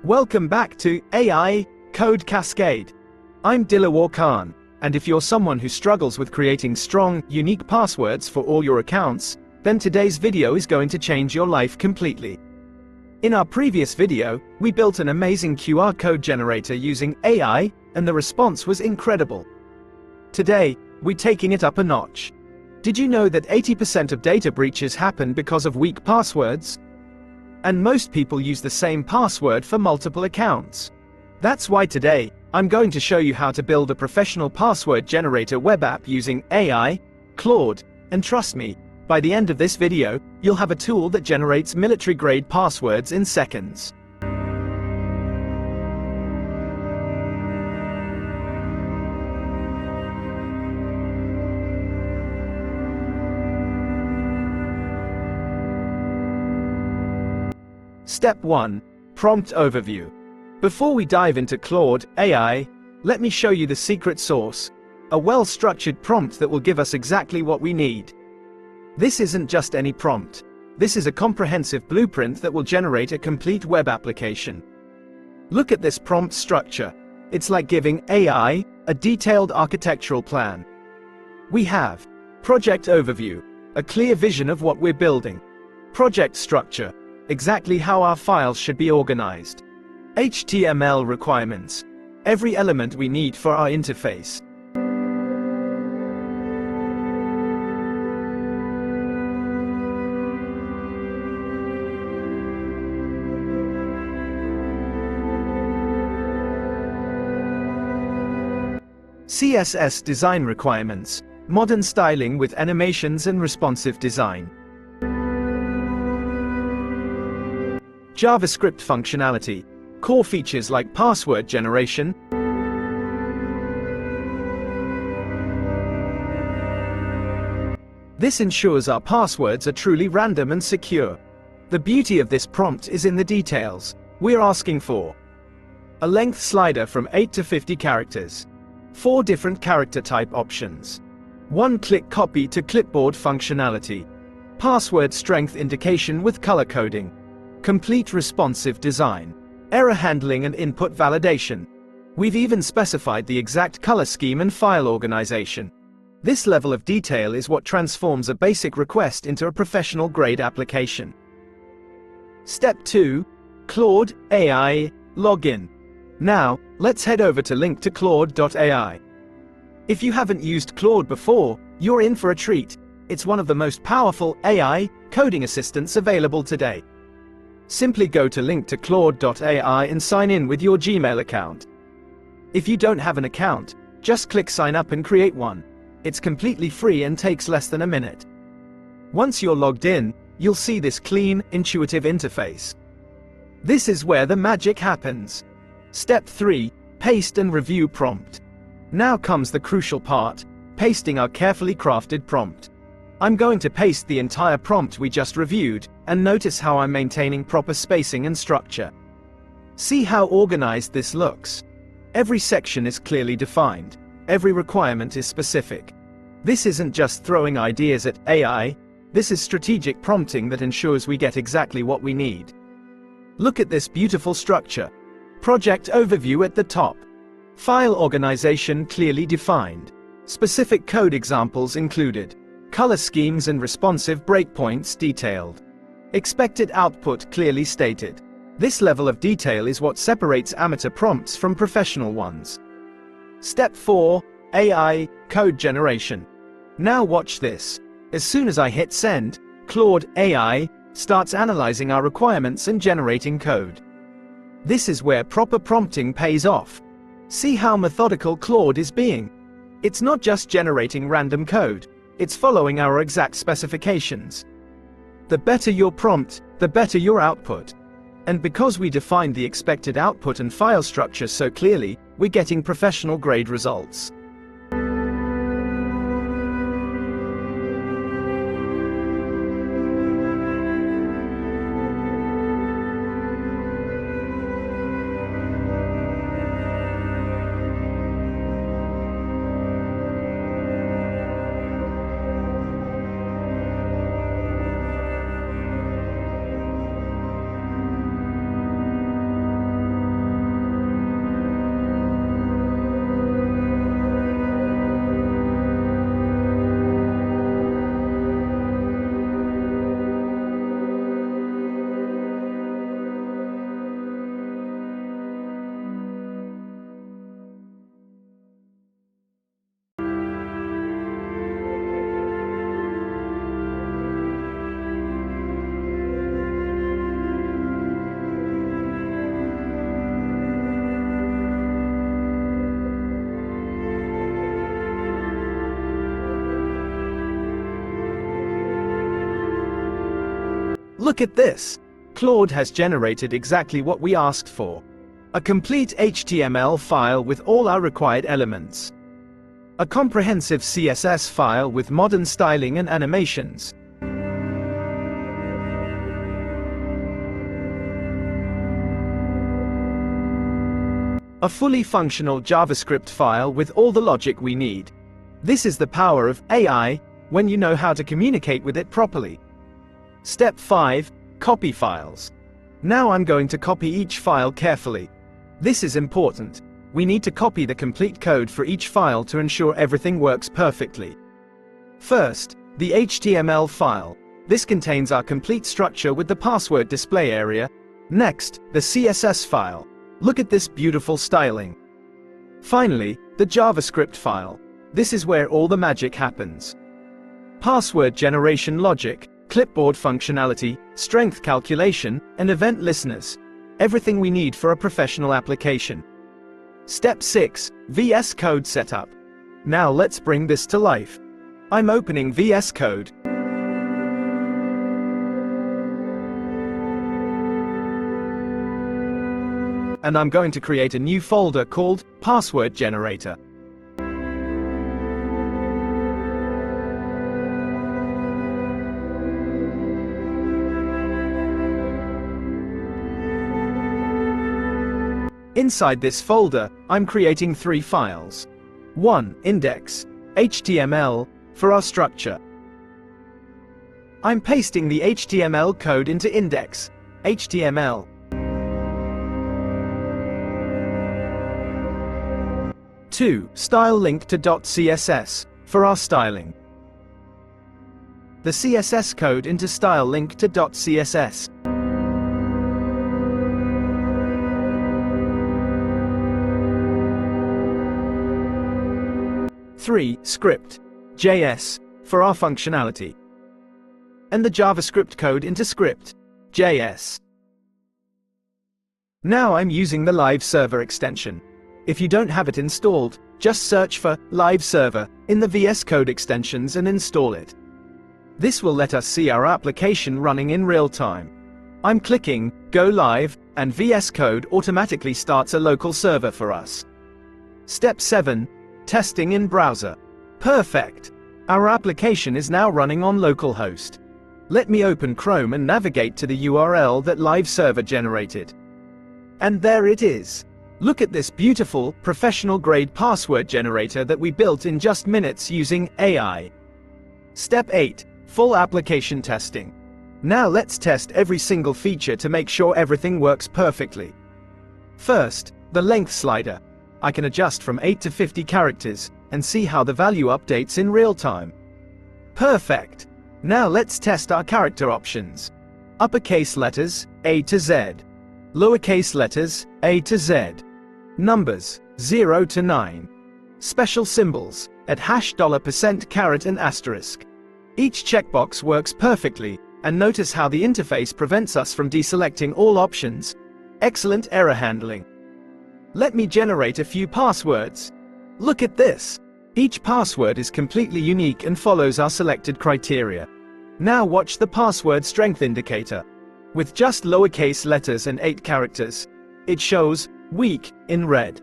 Welcome back to AI Code Cascade. I'm Dilawar Khan, and if you're someone who struggles with creating strong, unique passwords for all your accounts, then today's video is going to change your life completely. In our previous video, we built an amazing QR code generator using AI, and the response was incredible. Today, we're taking it up a notch. Did you know that 80% of data breaches happen because of weak passwords? And most people use the same password for multiple accounts. That's why today, I'm going to show you how to build a professional password generator web app using AI, Claude, and trust me, by the end of this video, you'll have a tool that generates military-grade passwords in seconds. Step 1. Prompt Overview. Before we dive into Claude AI, let me show you the secret sauce, a well-structured prompt that will give us exactly what we need. This isn't just any prompt. This is a comprehensive blueprint that will generate a complete web application. Look at this prompt structure. It's like giving AI a detailed architectural plan. We have Project Overview, a clear vision of what we're building. Project Structure, exactly how our files should be organized. HTML requirements, every element we need for our interface. CSS design requirements, modern styling with animations and responsive design. JavaScript functionality, core features like password generation. This ensures our passwords are truly random and secure. The beauty of this prompt is in the details. We're asking for a length slider from 8 to 50 characters, 4 different character type options, one-click copy to clipboard functionality, password strength indication with color coding, complete responsive design, error handling and input validation. We've even specified the exact color scheme and file organization. This level of detail is what transforms a basic request into a professional-grade application. Step 2. Claude AI Login. Now, let's head over to link to Claude AI. If you haven't used Claude before, you're in for a treat. It's one of the most powerful AI coding assistants available today. Simply go to link to Claude AI and sign in with your Gmail account. If you don't have an account, just click sign up and create one. It's completely free and takes less than a minute. Once you're logged in, you'll see this clean, intuitive interface. This is where the magic happens. Step 3. Paste and review prompt. Now comes the crucial part, pasting our carefully crafted prompt. I'm going to paste the entire prompt we just reviewed, and notice how I'm maintaining proper spacing and structure. See how organized this looks. Every section is clearly defined. Every requirement is specific. This isn't just throwing ideas at AI, this is strategic prompting that ensures we get exactly what we need. Look at this beautiful structure. Project overview at the top. File organization clearly defined. Specific code examples included. Color schemes and responsive breakpoints detailed. Expected output clearly stated. This level of detail is what separates amateur prompts from professional ones. Step 4. AI code generation. Now watch this. As soon as I hit send, Claude AI starts analyzing our requirements and generating code. This is where proper prompting pays off. See how methodical Claude is being. It's not just generating random code. It's following our exact specifications. The better your prompt, the better your output. And because we defined the expected output and file structure so clearly, we're getting professional-grade results. Look at this! Claude has generated exactly what we asked for. A complete HTML file with all our required elements. A comprehensive CSS file with modern styling and animations. A fully functional JavaScript file with all the logic we need. This is the power of AI, when you know how to communicate with it properly. Step 5. Copy files. Now I'm going to copy each file carefully. This is important. We need to copy the complete code for each file to ensure everything works perfectly. First, the HTML file. This contains our complete structure with the password display area. Next, the CSS file. Look at this beautiful styling. Finally, the JavaScript file. This is where all the magic happens. Password generation logic, clipboard functionality, strength calculation, and event listeners. Everything we need for a professional application. Step 6. VS Code setup. Now let's bring this to life. I'm opening VS Code. And I'm going to create a new folder called Password Generator. Inside this folder, I'm creating 3 files. 1. Index. HTML, for our structure. I'm pasting the HTML code into index. HTML. 2. Style link to .css, for our styling. The CSS code into style link to .css. 3. Script. JS, for our functionality. And the JavaScript code into script. JS. Now I'm using the Live Server extension. If you don't have it installed, just search for Live Server in the VS Code extensions and install it. This will let us see our application running in real time. I'm clicking Go Live, and VS Code automatically starts a local server for us. Step 7. Testing in browser. Perfect! Our application is now running on localhost. Let me open Chrome and navigate to the URL that Live Server generated. And there it is. Look at this beautiful, professional-grade password generator that we built in just minutes using AI. Step 8. Full application testing. Now let's test every single feature to make sure everything works perfectly. First, the length slider. I can adjust from 8 to 50 characters, and see how the value updates in real time. Perfect! Now let's test our character options. Uppercase letters, A to Z. Lowercase letters, A to Z. Numbers, 0 to 9. Special symbols, at $% and asterisk. Each checkbox works perfectly, and notice how the interface prevents us from deselecting all options. Excellent error handling. Let me generate a few passwords. Look at this! Each password is completely unique and follows our selected criteria. Now watch the password strength indicator. With just lowercase letters and 8 characters, it shows weak in red.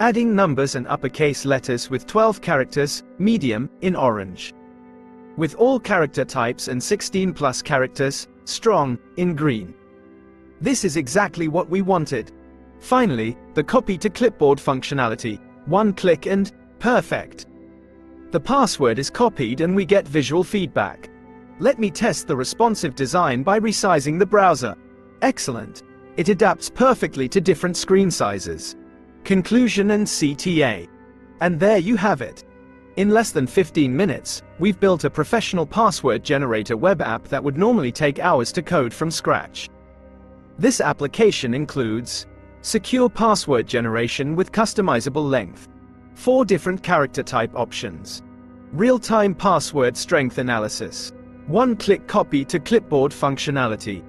Adding numbers and uppercase letters with 12 characters, medium in orange. With all character types and 16+ characters, strong in green. This is exactly what we wanted. Finally, the copy to clipboard functionality. One click and perfect. The password is copied and we get visual feedback. Let me test the responsive design by resizing the browser. Excellent. It adapts perfectly to different screen sizes. Conclusion and CTA. And there you have it. In less than 15 minutes, we've built a professional password generator web app that would normally take hours to code from scratch. This application includes secure password generation with customizable length, 4 different character type options, real-time password strength analysis, one-click copy to clipboard functionality,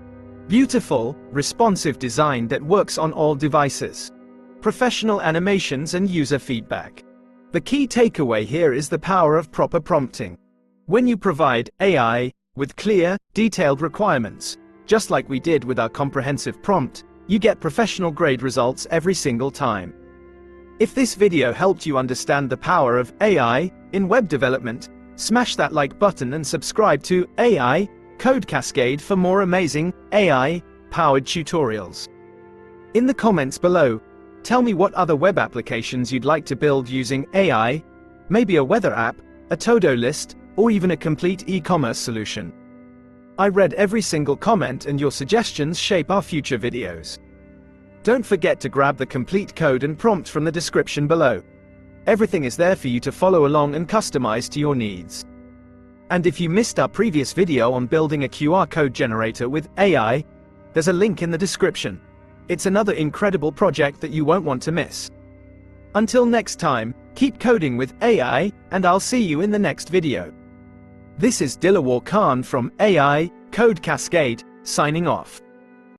beautiful, responsive design that works on all devices, professional animations and user feedback. The key takeaway here is the power of proper prompting. When you provide AI With clear, detailed requirements, just like we did with our comprehensive prompt, you get professional-grade results every single time. If this video helped you understand the power of AI in web development, smash that like button and subscribe to AI Code Cascade for more amazing AI-powered tutorials. In the comments below, tell me what other web applications you'd like to build using AI, maybe a weather app, a to-do list, or even a complete e-commerce solution. I read every single comment, and your suggestions shape our future videos. Don't forget to grab the complete code and prompt from the description below. Everything is there for you to follow along and customize to your needs. And if you missed our previous video on building a QR code generator with AI, there's a link in the description. It's another incredible project that you won't want to miss. Until next time, keep coding with AI, and I'll see you in the next video. This is Dilawar Khan from AI Code Cascade, signing off.